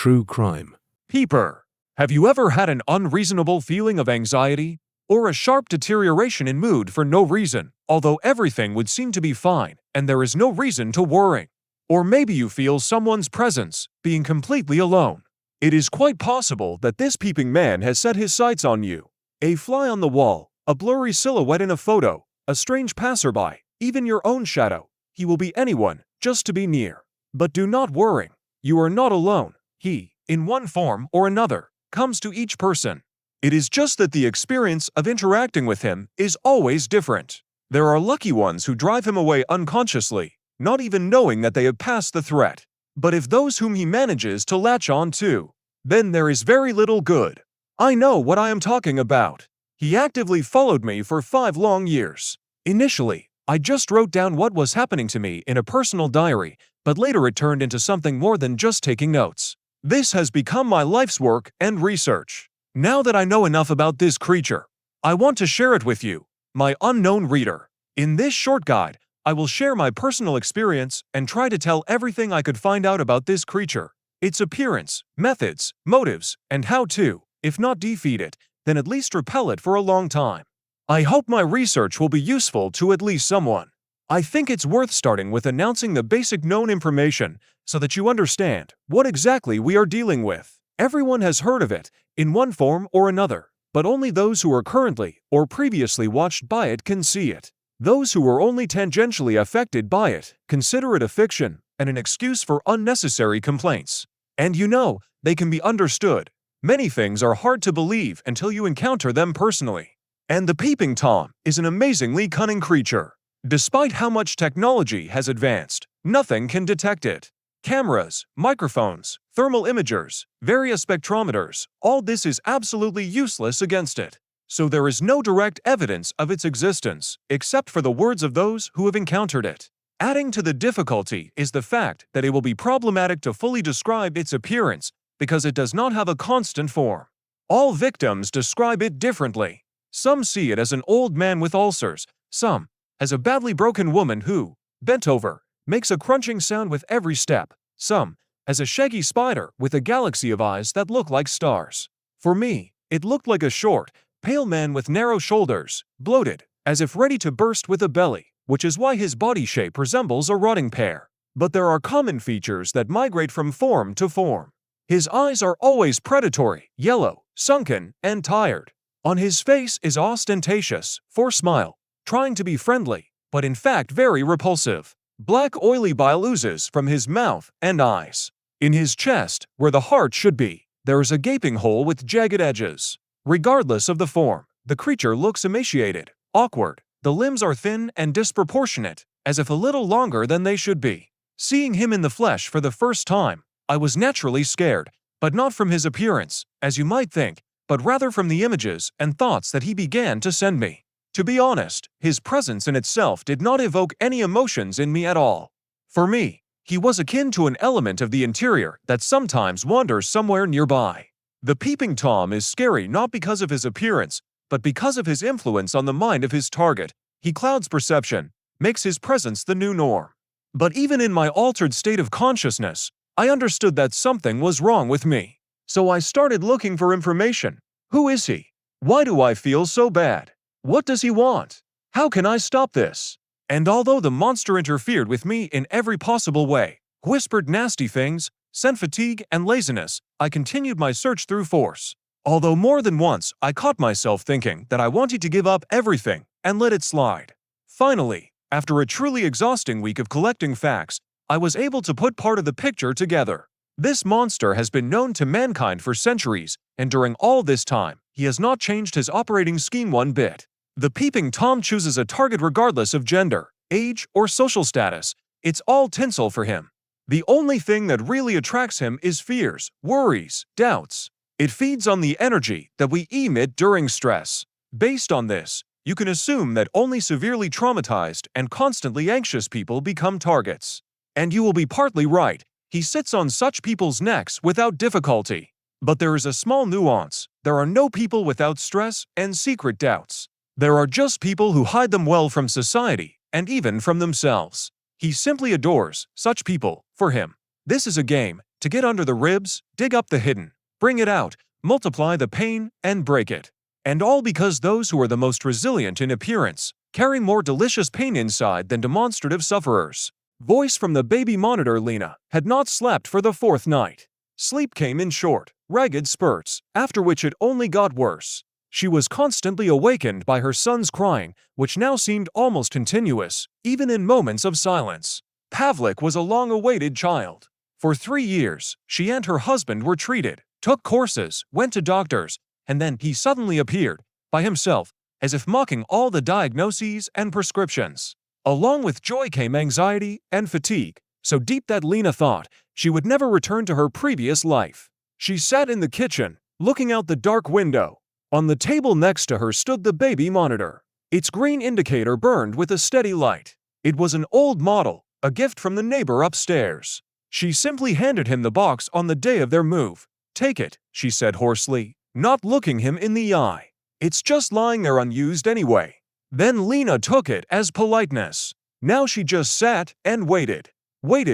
true crime. Peeper. Have you ever had an unreasonable feeling of anxiety or a sharp deterioration in mood for no reason, although everything would seem to be fine and there is no reason to worry? Or maybe you feel someone's presence, being completely alone. It is quite possible that this peeping man has set his sights on you. A fly on the wall, a blurry silhouette in a photo, a strange passerby, even your own shadow. He will be anyone, just to be near. But do not worry. You are not alone. He, in one form or another, comes to each person. It is just that the experience of interacting with him is always different. There are lucky ones who drive him away unconsciously, not even knowing that they have passed the threat. But if those whom he manages to latch on to, then there is very little good. I know what I am talking about. He actively followed me for 5 long years. Initially, I just wrote down what was happening to me in a personal diary, but later it turned into something more than just taking notes. This has become my life's work and research. Now that I know enough about this creature, I want to share it with you, my unknown reader. In this short guide, I will share my personal experience and try to tell everything I could find out about this creature, its appearance, methods, motives, and how to, if not defeat it, then at least repel it for a long time. I hope my research will be useful to at least someone. I think it's worth starting with announcing the basic known information so that you understand what exactly we are dealing with. Everyone has heard of it, in one form or another, but only those who are currently or previously watched by it can see it. Those who are only tangentially affected by it consider it a fiction and an excuse for unnecessary complaints. And you know, they can be understood. Many things are hard to believe until you encounter them personally. And the peeping Tom is an amazingly cunning creature. Despite how much technology has advanced, nothing can detect it. Cameras, microphones, thermal imagers, various spectrometers, all this is absolutely useless against it. So there is no direct evidence of its existence, except for the words of those who have encountered it. Adding to the difficulty is the fact that it will be problematic to fully describe its appearance because it does not have a constant form. All victims describe it differently. Some see it as an old man with ulcers, some as a badly broken woman who, bent over, makes a crunching sound with every step, some as a shaggy spider with a galaxy of eyes that look like stars. For me, it looked like a short, pale man with narrow shoulders, bloated, as if ready to burst with a belly, which is why his body shape resembles a rotting pear. But there are common features that migrate from form to form. His eyes are always predatory, yellow, sunken, and tired. On his face is ostentatious, forced smile, trying to be friendly, but in fact very repulsive. Black oily bile oozes from his mouth and eyes. In his chest, where the heart should be, there is a gaping hole with jagged edges. Regardless of the form, the creature looks emaciated, awkward. The limbs are thin and disproportionate, as if a little longer than they should be. Seeing him in the flesh for the first time, I was naturally scared, but not from his appearance, as you might think, but rather from the images and thoughts that he began to send me. To be honest, his presence in itself did not evoke any emotions in me at all. For me, he was akin to an element of the interior that sometimes wanders somewhere nearby. The peeping Tom is scary not because of his appearance, but because of his influence on the mind of his target. He clouds perception, makes his presence the new norm. But even in my altered state of consciousness, I understood that something was wrong with me. So I started looking for information. Who is he? Why do I feel so bad? What does he want? How can I stop this? And although the monster interfered with me in every possible way, whispered nasty things, sent fatigue and laziness, I continued my search through force. Although more than once I caught myself thinking that I wanted to give up everything and let it slide. Finally, after a truly exhausting week of collecting facts, I was able to put part of the picture together. This monster has been known to mankind for centuries, and during all this time, he has not changed his operating scheme one bit. The peeping Tom chooses a target regardless of gender, age, or social status. It's all tinsel for him. The only thing that really attracts him is fears, worries, doubts. It feeds on the energy that we emit during stress. Based on this, you can assume that only severely traumatized and constantly anxious people become targets. And you will be partly right. He sits on such people's necks without difficulty. But there is a small nuance. There are no people without stress and secret doubts. There are just people who hide them well from society and even from themselves. He simply adores such people. For him, this is a game to get under the ribs, dig up the hidden, bring it out, multiply the pain, and break it. And all because those who are the most resilient in appearance carry more delicious pain inside than demonstrative sufferers. Voice from the baby monitor. Lena had not slept for the fourth night. Sleep came in short, ragged spurts, after which it only got worse. She was constantly awakened by her son's crying, which now seemed almost continuous, even in moments of silence. Pavlik was a long-awaited child. For 3 years, she and her husband were treated, took courses, went to doctors, and then he suddenly appeared, by himself, as if mocking all the diagnoses and prescriptions. Along with joy came anxiety and fatigue, so deep that Lena thought she would never return to her previous life. She sat in the kitchen, looking out the dark window. On the table next to her stood the baby monitor. Its green indicator burned with a steady light. It was an old model, a gift from the neighbor upstairs. She simply handed him the box on the day of their move. "Take it," she said hoarsely, not looking him in the eye. "It's just lying there unused anyway." Then Lena took it as politeness. Now she just sat and waited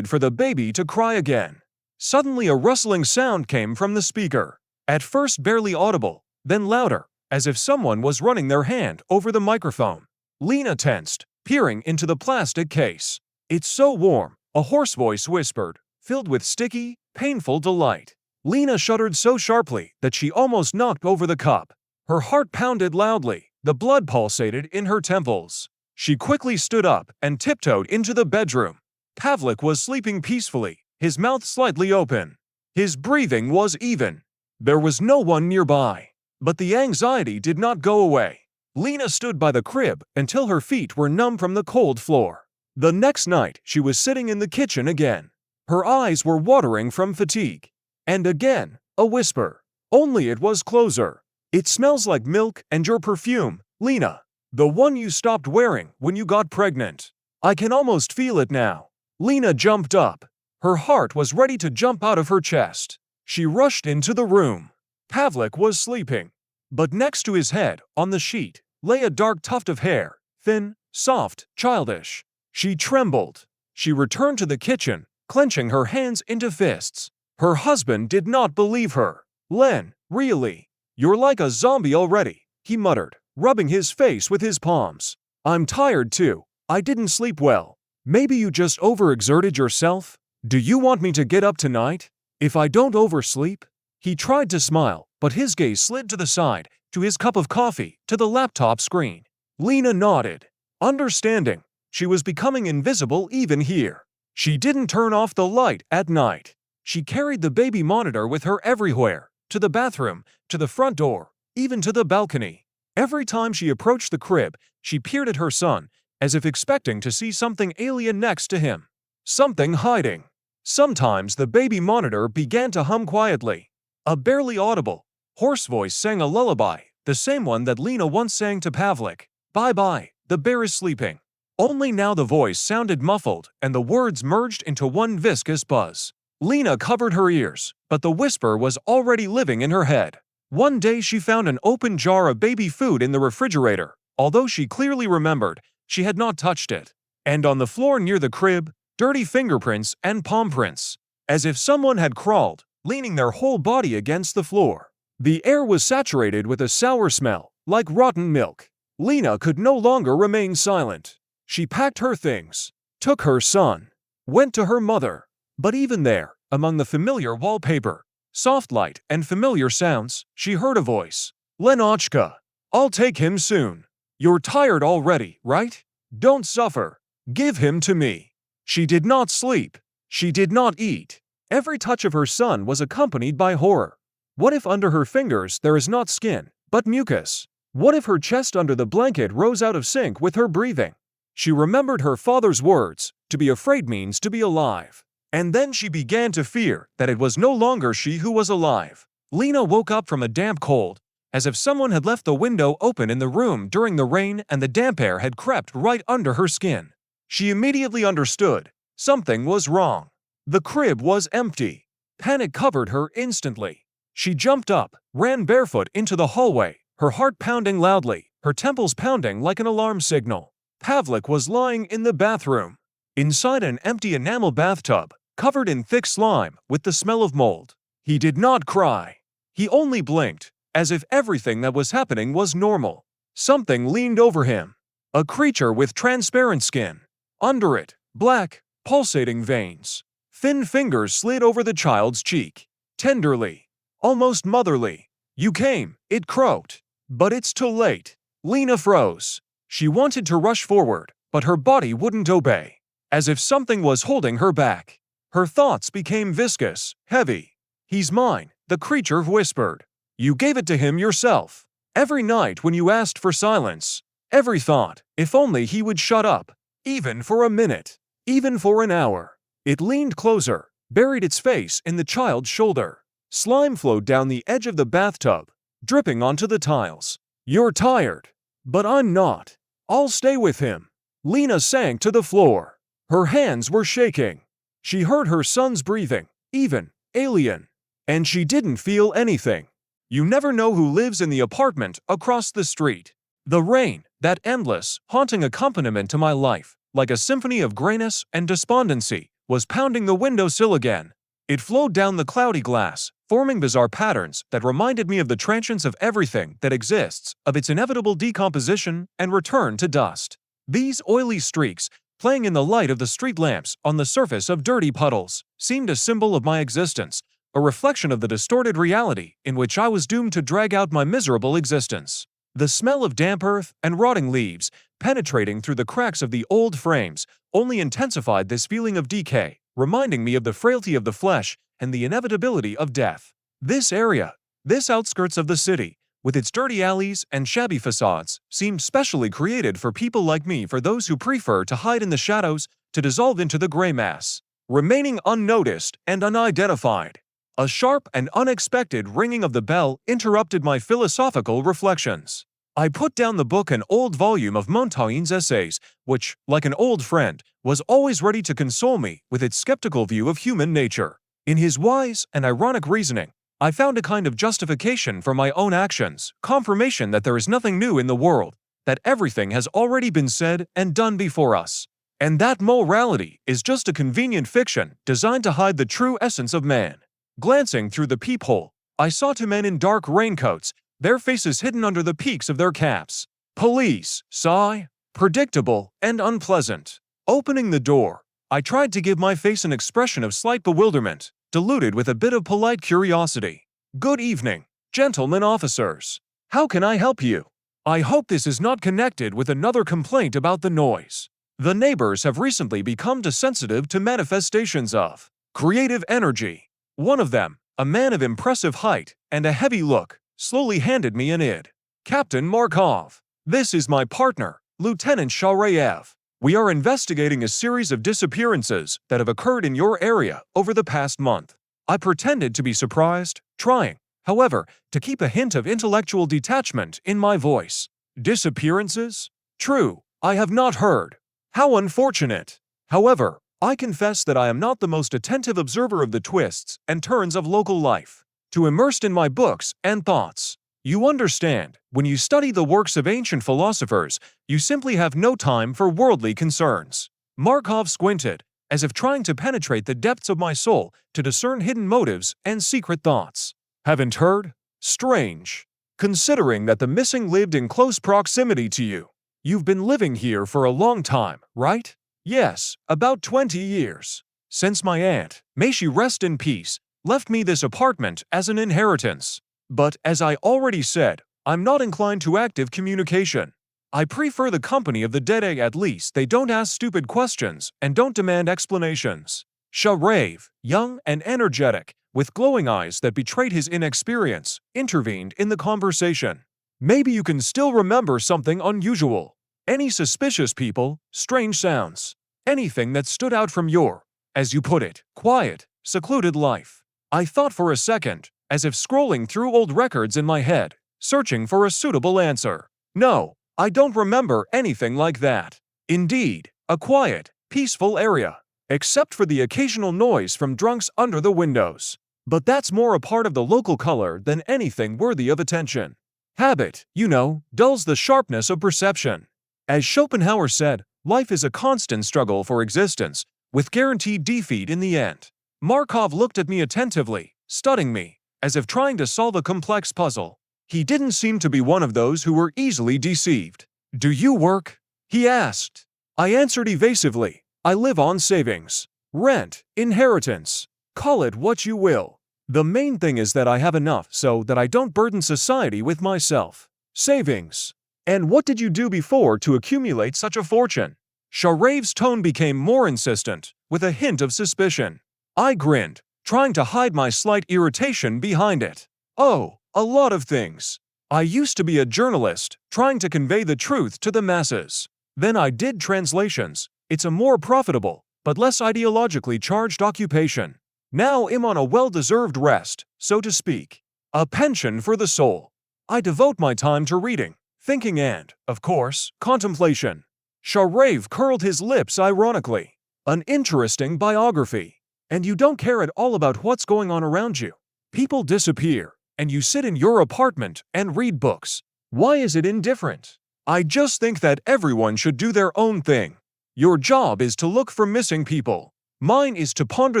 for the baby to cry again. Suddenly a rustling sound came from the speaker. At first barely audible, then louder, as if someone was running their hand over the microphone. Lena tensed, peering into the plastic case. "It's so warm," a hoarse voice whispered, filled with sticky, painful delight. Lena shuddered so sharply that she almost knocked over the cup. Her heart pounded loudly, the blood pulsated in her temples. She quickly stood up and tiptoed into the bedroom. Pavlik was sleeping peacefully, his mouth slightly open. His breathing was even. There was no one nearby. But the anxiety did not go away. Lena stood by the crib until her feet were numb from the cold floor. The next night, she was sitting in the kitchen again. Her eyes were watering from fatigue. And again, a whisper. Only it was closer. "It smells like milk and your perfume, Lena. The one you stopped wearing when you got pregnant. I can almost feel it now." Lena jumped up. Her heart was ready to jump out of her chest. She rushed into the room. Pavlik was sleeping. But next to his head, on the sheet, lay a dark tuft of hair, thin, soft, childish. She trembled. She returned to the kitchen, clenching her hands into fists. Her husband did not believe her. "Len, really? You're like a zombie already," he muttered, rubbing his face with his palms. "I'm tired too. I didn't sleep well. Maybe you just overexerted yourself? Do you want me to get up tonight? If I don't oversleep?" He tried to smile, but his gaze slid to the side, to his cup of coffee, to the laptop screen. Lena nodded, understanding. She was becoming invisible even here. She didn't turn off the light at night. She carried the baby monitor with her everywhere, to the bathroom, to the front door, even to the balcony. Every time she approached the crib, she peered at her son, as if expecting to see something alien next to him. Something hiding. Sometimes the baby monitor began to hum quietly. A barely audible, hoarse voice sang a lullaby, the same one that Lena once sang to Pavlik. "Bye-bye, the bear is sleeping." Only now the voice sounded muffled and the words merged into one viscous buzz. Lena covered her ears, but the whisper was already living in her head. One day she found an open jar of baby food in the refrigerator, although she clearly remembered she had not touched it. And on the floor near the crib, dirty fingerprints and palm prints, as if someone had crawled, leaning their whole body against the floor. The air was saturated with a sour smell, like rotten milk. Lena could no longer remain silent. She packed her things, took her son, went to her mother. But even there, among the familiar wallpaper, soft light, and familiar sounds, she heard a voice. "Lenochka, I'll take him soon. You're tired already, right? Don't suffer. Give him to me." She did not sleep. She did not eat. Every touch of her son was accompanied by horror. What if under her fingers there is not skin, but mucus? What if her chest under the blanket rose out of sync with her breathing? She remembered her father's words, "To be afraid means to be alive." And then she began to fear that it was no longer she who was alive. Lena woke up from a damp cold, as if someone had left the window open in the room during the rain and the damp air had crept right under her skin. She immediately understood. Something was wrong. The crib was empty. Panic covered her instantly. She jumped up, ran barefoot into the hallway, her heart pounding loudly, her temples pounding like an alarm signal. Pavlik was lying in the bathroom. Inside an empty enamel bathtub, covered in thick slime with the smell of mold. He did not cry. He only blinked, as if everything that was happening was normal. Something leaned over him. A creature with transparent skin. Under it, black, pulsating veins. Thin fingers slid over the child's cheek. Tenderly, almost motherly. "You came," it croaked. "But it's too late." Lena froze. She wanted to rush forward, but her body wouldn't obey. As if something was holding her back. Her thoughts became viscous, heavy. "He's mine," the creature whispered. "You gave it to him yourself. Every night when you asked for silence. Every thought, if only he would shut up. Even for a minute. Even for an hour." It leaned closer, buried its face in the child's shoulder. Slime flowed down the edge of the bathtub, dripping onto the tiles. "You're tired. But I'm not. I'll stay with him." Lena sank to the floor. Her hands were shaking. She heard her son's breathing, even, alien. And she didn't feel anything. You never know who lives in the apartment across the street. The rain, that endless, haunting accompaniment to my life, like a symphony of grayness and despondency, was pounding the windowsill again. It flowed down the cloudy glass, forming bizarre patterns that reminded me of the transience of everything that exists, of its inevitable decomposition and return to dust. These oily streaks, playing in the light of the street lamps on the surface of dirty puddles, seemed a symbol of my existence, a reflection of the distorted reality in which I was doomed to drag out my miserable existence. The smell of damp earth and rotting leaves, penetrating through the cracks of the old frames, only intensified this feeling of decay, reminding me of the frailty of the flesh and the inevitability of death. This area, this outskirts of the city, with its dirty alleys and shabby facades, seemed specially created for people like me, for those who prefer to hide in the shadows, to dissolve into the gray mass, remaining unnoticed and unidentified. A sharp and unexpected ringing of the bell interrupted my philosophical reflections. I put down the book, an old volume of Montaigne's essays, which, like an old friend, was always ready to console me with its skeptical view of human nature. In his wise and ironic reasoning, I found a kind of justification for my own actions, confirmation that there is nothing new in the world, that everything has already been said and done before us, and that morality is just a convenient fiction designed to hide the true essence of man. Glancing through the peephole, I saw two men in dark raincoats, their faces hidden under the peaks of their caps. Police, sigh, predictable and unpleasant. Opening the door, I tried to give my face an expression of slight bewilderment, diluted with a bit of polite curiosity. "Good evening, gentlemen officers. How can I help you? I hope this is not connected with another complaint about the noise. The neighbors have recently become sensitive to manifestations of creative energy." One of them, a man of impressive height and a heavy look, slowly handed me an ID. "Captain Markov. This is my partner, Lieutenant Sharayev. We are investigating a series of disappearances that have occurred in your area over the past month." I pretended to be surprised, trying, however, to keep a hint of intellectual detachment in my voice. "Disappearances? True, I have not heard. How unfortunate. However, I confess that I am not the most attentive observer of the twists and turns of local life, too immersed in my books and thoughts. You understand, when you study the works of ancient philosophers, you simply have no time for worldly concerns." Markov squinted, as if trying to penetrate the depths of my soul to discern hidden motives and secret thoughts. "Haven't heard? Strange. Considering that the missing lived in close proximity to you. You've been living here for a long time, right?" "Yes, about 20 years. Since my aunt, may she rest in peace, left me this apartment as an inheritance. But, as I already said, I'm not inclined to active communication. I prefer the company of the dead. At least they don't ask stupid questions and don't demand explanations." Sharayev, young and energetic, with glowing eyes that betrayed his inexperience, intervened in the conversation. "Maybe you can still remember something unusual. Any suspicious people, strange sounds, anything that stood out from your, as you put it, quiet, secluded life." I thought for a second, as if scrolling through old records in my head, searching for a suitable answer. "No, I don't remember anything like that. Indeed, a quiet, peaceful area, except for the occasional noise from drunks under the windows. But that's more a part of the local color than anything worthy of attention. Habit, you know, dulls the sharpness of perception. As Schopenhauer said, life is a constant struggle for existence, with guaranteed defeat in the end. Markov looked at me attentively, studying me, as if trying to solve a complex puzzle. He didn't seem to be one of those who were easily deceived. "Do you work?" he asked. I answered evasively. "I live on savings. Rent, inheritance. Call it what you will. The main thing is that I have enough so that I don't burden society with myself. Savings. And what did you do before to accumulate such a fortune?" Sharav's tone became more insistent, with a hint of suspicion. I grinned, trying to hide my slight irritation behind it. "Oh, a lot of things. I used to be a journalist, trying to convey the truth to the masses. Then I did translations. It's a more profitable, but less ideologically charged occupation. Now I'm on a well-deserved rest, so to speak. A pension for the soul. I devote my time to reading, thinking and, of course, contemplation." Sharav curled his lips ironically. "An interesting biography. And you don't care at all about what's going on around you. People disappear, and you sit in your apartment and read books. Why is it indifferent? I just think that everyone should do their own thing. Your job is to look for missing people. Mine is to ponder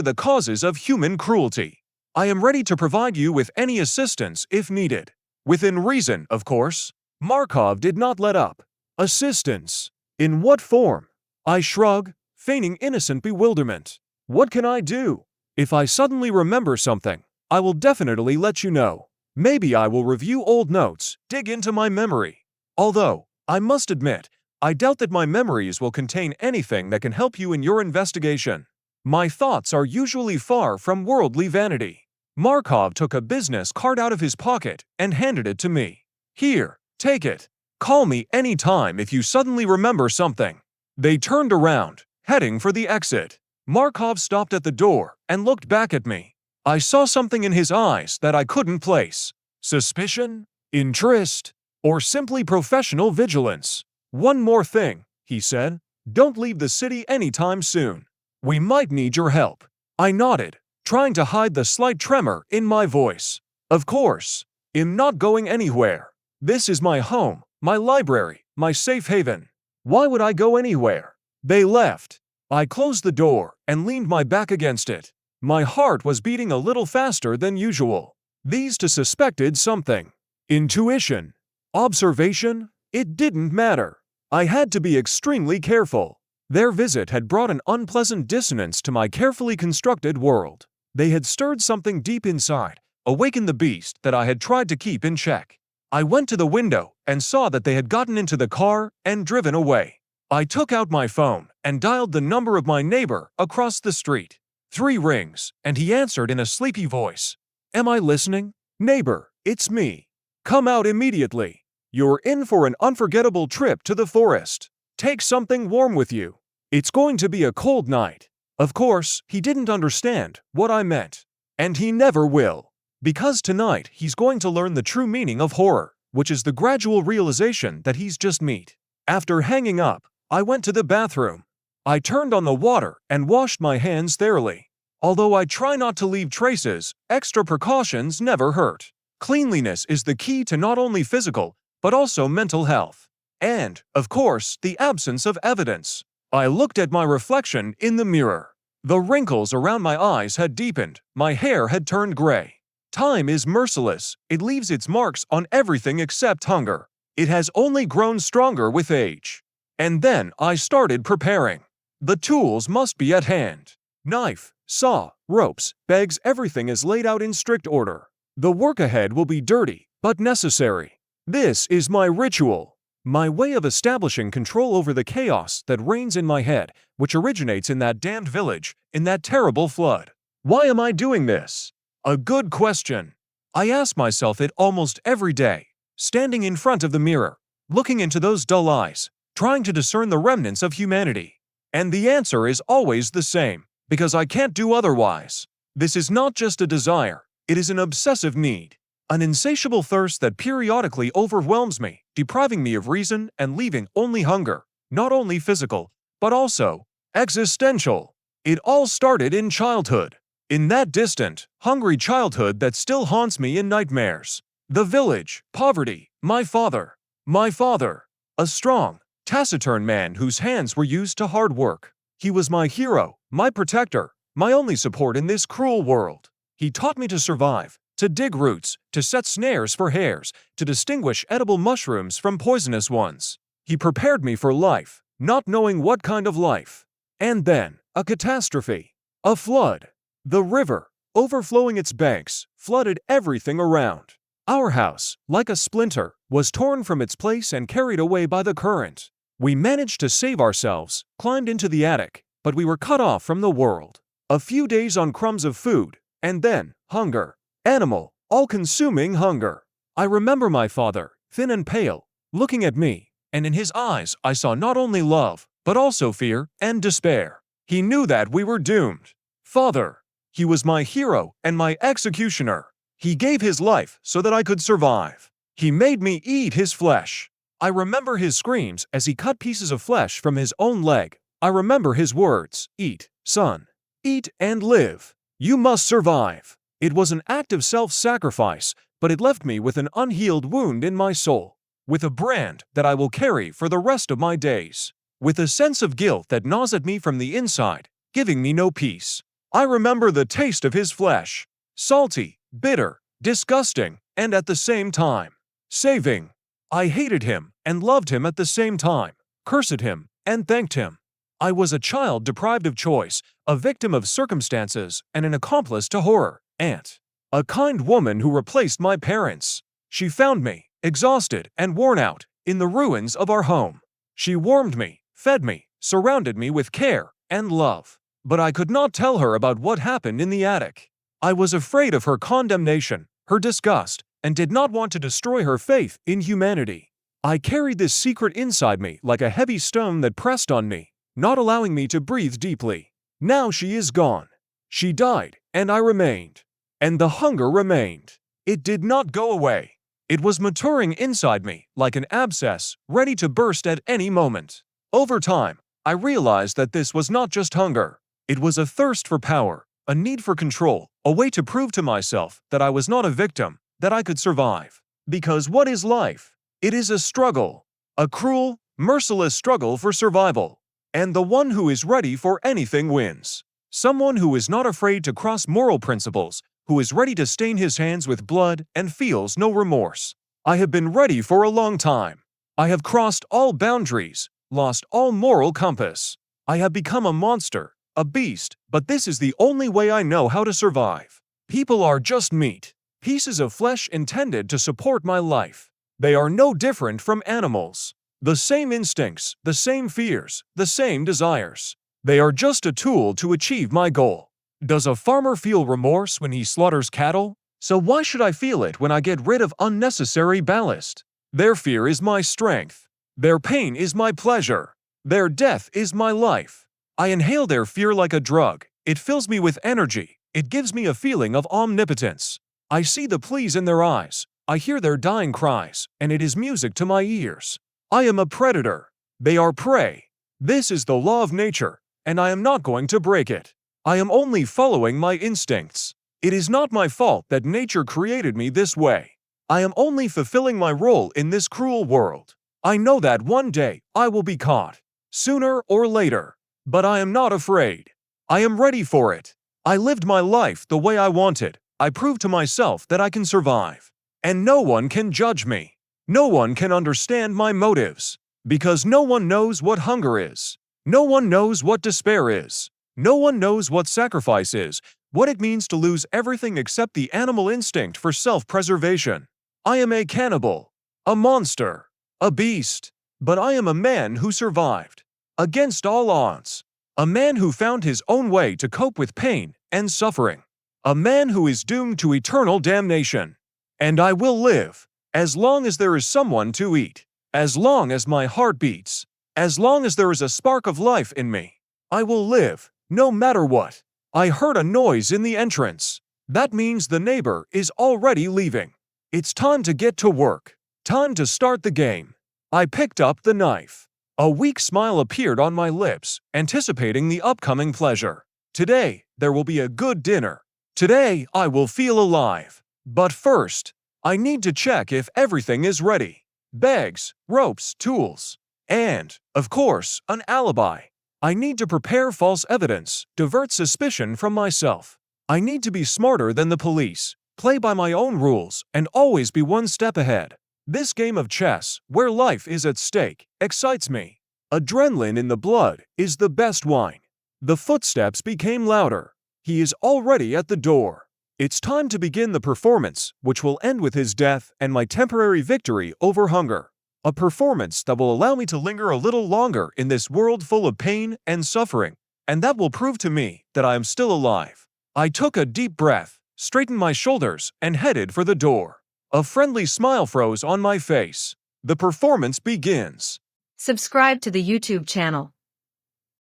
the causes of human cruelty. I am ready to provide you with any assistance if needed. Within reason, of course." Markov did not let up. "Assistance? In what form?" I shrugged, feigning innocent bewilderment. "What can I do? If I suddenly remember something, I will definitely let you know. Maybe I will review old notes, dig into my memory. Although, I must admit, I doubt that my memories will contain anything that can help you in your investigation. My thoughts are usually far from worldly vanity." Markov took a business card out of his pocket and handed it to me. "Here, take it. Call me any time if you suddenly remember something." They turned around, heading for the exit. Markov stopped at the door and looked back at me. I saw something in his eyes that I couldn't place. Suspicion? Interest? Or simply professional vigilance? "One more thing," he said. "Don't leave the city anytime soon. We might need your help." I nodded, trying to hide the slight tremor in my voice. "Of course. I'm not going anywhere. This is my home, my library, my safe haven. Why would I go anywhere?" They left. I closed the door and leaned my back against it. My heart was beating a little faster than usual. These two suspected something. Intuition? Observation? It didn't matter. I had to be extremely careful. Their visit had brought an unpleasant dissonance to my carefully constructed world. They had stirred something deep inside, awakened the beast that I had tried to keep in check. I went to the window and saw that they had gotten into the car and driven away. I took out my phone and dialed the number of my neighbor across the street. 3 rings, and he answered in a sleepy voice. "Am I listening? Neighbor, it's me. Come out immediately. You're in for an unforgettable trip to the forest. Take something warm with you. It's going to be a cold night." Of course, he didn't understand what I meant. And he never will. Because tonight he's going to learn the true meaning of horror, which is the gradual realization that he's just meat. After hanging up, I went to the bathroom. I turned on the water and washed my hands thoroughly. Although I try not to leave traces, extra precautions never hurt. Cleanliness is the key to not only physical, but also mental health. And, of course, the absence of evidence. I looked at my reflection in the mirror. The wrinkles around my eyes had deepened, my hair had turned gray. Time is merciless, it leaves its marks on everything except hunger. It has only grown stronger with age. And then I started preparing. The tools must be at hand. Knife, saw, ropes, bags, everything is laid out in strict order. The work ahead will be dirty, but necessary. This is my ritual. My way of establishing control over the chaos that reigns in my head, which originates in that damned village, in that terrible flood. Why am I doing this? A good question. I ask myself it almost every day, standing in front of the mirror, looking into those dull eyes, trying to discern the remnants of humanity. And the answer is always the same, because I can't do otherwise. This is not just a desire, it is an obsessive need. An insatiable thirst that periodically overwhelms me, depriving me of reason and leaving only hunger, not only physical, but also existential. It all started in childhood. In that distant, hungry childhood that still haunts me in nightmares. The village, poverty, my father. My father, a strong, taciturn man whose hands were used to hard work. He was my hero, my protector, my only support in this cruel world. He taught me to survive, to dig roots, to set snares for hares, to distinguish edible mushrooms from poisonous ones. He prepared me for life, not knowing what kind of life. And then, a catastrophe. A flood. The river, overflowing its banks, flooded everything around. Our house, like a splinter, was torn from its place and carried away by the current. We managed to save ourselves, climbed into the attic, but we were cut off from the world. A few days on crumbs of food, and then hunger. Animal, all-consuming hunger. I remember my father, thin and pale, looking at me, and in his eyes I saw not only love, but also fear and despair. He knew that we were doomed. Father. He was my hero and my executioner. He gave his life so that I could survive. He made me eat his flesh. I remember his screams as he cut pieces of flesh from his own leg. I remember his words, "Eat, son. Eat and live. You must survive." It was an act of self-sacrifice, but it left me with an unhealed wound in my soul, with a brand that I will carry for the rest of my days, with a sense of guilt that gnaws at me from the inside, giving me no peace. I remember the taste of his flesh, salty, bitter, disgusting, and at the same time, saving. I hated him and loved him at the same time, cursed him and thanked him. I was a child deprived of choice, a victim of circumstances, and an accomplice to horror. Aunt. A kind woman who replaced my parents. She found me, exhausted and worn out, in the ruins of our home. She warmed me, fed me, surrounded me with care and love. But I could not tell her about what happened in the attic. I was afraid of her condemnation, her disgust, and did not want to destroy her faith in humanity. I carried this secret inside me like a heavy stone that pressed on me, not allowing me to breathe deeply. Now she is gone. She died, and I remained. And the hunger remained. It did not go away. It was maturing inside me like an abscess, ready to burst at any moment. Over time, I realized that this was not just hunger. It was a thirst for power, a need for control, a way to prove to myself that I was not a victim, that I could survive. Because what is life? It is a struggle, a cruel, merciless struggle for survival. And the one who is ready for anything wins. Someone who is not afraid to cross moral principles, who is ready to stain his hands with blood and feels no remorse. I have been ready for a long time. I have crossed all boundaries, lost all moral compass. I have become a monster, a beast, but this is the only way I know how to survive. People are just meat, pieces of flesh intended to support my life. They are no different from animals. The same instincts, the same fears, the same desires. They are just a tool to achieve my goal. Does a farmer feel remorse when he slaughters cattle? So why should I feel it when I get rid of unnecessary ballast? Their fear is my strength. Their pain is my pleasure. Their death is my life. I inhale their fear like a drug. It fills me with energy. It gives me a feeling of omnipotence. I see the pleas in their eyes. I hear their dying cries, and it is music to my ears. I am a predator. They are prey. This is the law of nature, and I am not going to break it. I am only following my instincts. It is not my fault that nature created me this way. I am only fulfilling my role in this cruel world. I know that one day I will be caught, sooner or later. But I am not afraid. I am ready for it. I lived my life the way I wanted. I proved to myself that I can survive. And no one can judge me. No one can understand my motives. Because no one knows what hunger is. No one knows what despair is. No one knows what sacrifice is, what it means to lose everything except the animal instinct for self-preservation. I am a cannibal, a monster, a beast. But I am a man who survived. Against all odds. A man who found his own way to cope with pain and suffering. A man who is doomed to eternal damnation. And I will live, as long as there is someone to eat, as long as my heart beats, as long as there is a spark of life in me. I will live, no matter what. I heard a noise in the entrance. That means the neighbor is already leaving. It's time to get to work. Time to start the game. I picked up the knife. A weak smile appeared on my lips, anticipating the upcoming pleasure. Today, there will be a good dinner. Today, I will feel alive. But first, I need to check if everything is ready. Bags, ropes, tools. And, of course, an alibi. I need to prepare false evidence, divert suspicion from myself. I need to be smarter than the police, play by my own rules, and always be one step ahead. This game of chess, where life is at stake, excites me. Adrenaline in the blood is the best wine. The footsteps became louder. He is already at the door. It's time to begin the performance, which will end with his death and my temporary victory over hunger. A performance that will allow me to linger a little longer in this world full of pain and suffering, and that will prove to me that I am still alive. I took a deep breath, straightened my shoulders, and headed for the door. A friendly smile froze on my face. The performance begins. Subscribe to the YouTube channel.